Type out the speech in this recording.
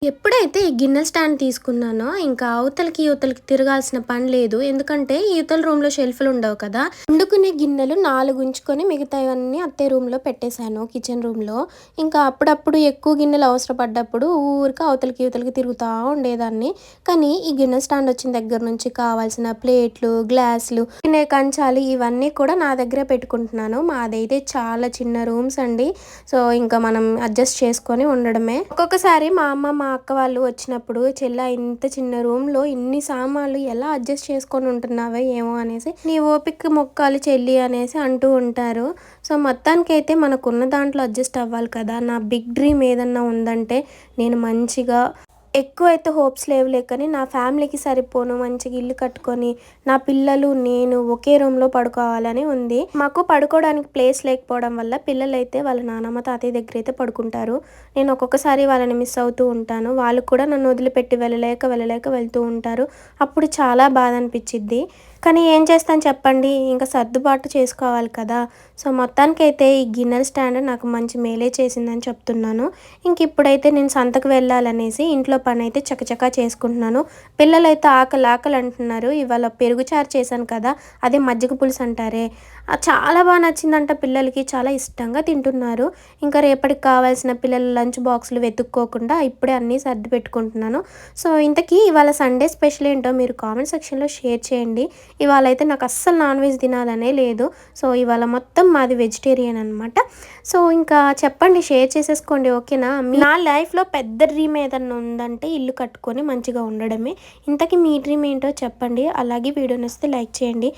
ఎప్పుడైతే ఈ గిన్నెల స్టాండ్ తీసుకున్నానో, ఇంకా అవతలకి, ఇవతలకి తిరగాల్సిన పని లేదు. ఎందుకంటే, ఇవతల రూమ్‌లో షెల్ఫ్‌లు ఉండవు కదా! వండుకునే గిన్నెలు 4 ఉంచుకొని మిగతావన్నీ అత్తయ్య రూమ్‌లో పెట్టేశాను కిచెన్ రూమ్‌లో. ఇంకా అప్పుడప్పుడు ఎక్కువ గిన్నెలు అవసరపడ్డప్పుడు ఊరికే అవతలకి, ఇవతలకి తిరుగుతా ఉండేదాన్ని. కానీ, ఈ గిన్నెల స్టాండ్ వచ్చిన దగ్గర నుంచి కావాల్సిన ప్లేట్లు, గ్లాసులు, తినే కంచాలు ఇవన్నీ కూడా నా దగ్గరే పెట్టుకుంటున్నాను. మాదైతే చాలా చిన్న రూమ్స్ అండి. సో, ఇంకా మనం అడ్జస్ట్ చేసుకొని ఉండడమే. ఒక్కొక్కసారి మా అమ్మ, మా అక్క వాళ్ళు వచ్చినప్పుడు "చెల్లా ఇంత చిన్న రూమ్‌లో ఇన్ని సామాన్లు ఎలా అడ్జస్ట్ చేసుకొని ఉంటున్నావో ఏమో" అనేసి "నీ ఓపికకి మొక్కాలి చెల్లి" అనేసి అంటూ ఉంటారు. సో, మొత్తానికైతే మనకున్న దాంట్లో అడ్జస్ట్ అవ్వాలి కదా! నా బిగ్ డ్రీమ్ ఏదన్నా ఉందంటే నేను మంచిగా ఎక్కువైతే హోప్స్ లేవులే కానీ నా ఫ్యామిలీకి సరిపోను మంచిగా ఇల్లు కట్టుకొని నా పిల్లలు నేను ఒకే రూమ్‌లో పడుకోవాలని ఉంది. మాకు పడుకోవడానికి ప్లేస్ లేకపోవడం వల్ల పిల్లలైతే వాళ్ళ నానమ్మ, తాతయ్య దగ్గరైతే పడుకుంటారు. నేను ఒక్కొక్కసారి వాళ్ళని మిస్ అవుతూ ఉంటాను. వాళ్ళు కూడా నన్ను వదిలిపెట్టి వెళ్ళలేక వెళ్తూ ఉంటారు. అప్పుడు చాలా బాధ అనిపిచ్చిద్ది. కానీ ఏం చేస్తాను చెప్పండి? ఇంకా సర్దుబాటు చేసుకోవాలి కదా! సో, మొత్తానికైతే ఈ గిన్నెల స్టాండ్ నాకు మంచి మేలే చేసిందని చెప్తున్నాను. ఇంకిప్పుడైతే నేను సంతకు వెళ్ళాలనేసి ఇంట్లో పనైతే చకచకా చేసుకుంటున్నాను. పిల్లలైతే ఆకలి అంటున్నారు. ఇవాళ పెరుగు చారు చేశాను కదా! అదే మజ్జిగ పులుసు అంటారే! చాలా నచ్చిందంట పిల్లలకి. చాలా ఇష్టంగా తింటున్నారు. ఇంకా రేపటికి కావాల్సిన పిల్లల లంచ్ బాక్సులు వెతుక్కోకుండా ఇప్పుడే అన్నీ సర్ది పెట్టుకుంటున్నాను. సో, ఇంతకీ ఇవాళ సండే స్పెషల్ ఏంటో మీరు కామెంట్ సెక్షన్‌లో షేర్ చేయండి. ఇవాళైతే నాకు అస్సలు నాన్ వెజ్ తినాలనే లేదు. సో, ఇవాళ మొత్తం మాది వెజిటేరియన్ అనమాట. సో, ఇంకా చెప్పండి షేర్ చేసేసుకోండి ఓకేనా? నా లైఫ్‌లో పెద్ద డ్రీమ్ ఏదన్నా ఉందంటే ఇల్లు కట్టుకొని మంచిగా ఉండడమే. ఇంతకీ మీ డ్రీమ్ ఏంటో చెప్పండి. అలాగే వీడియో నచ్చితే లైక్ చేయండి.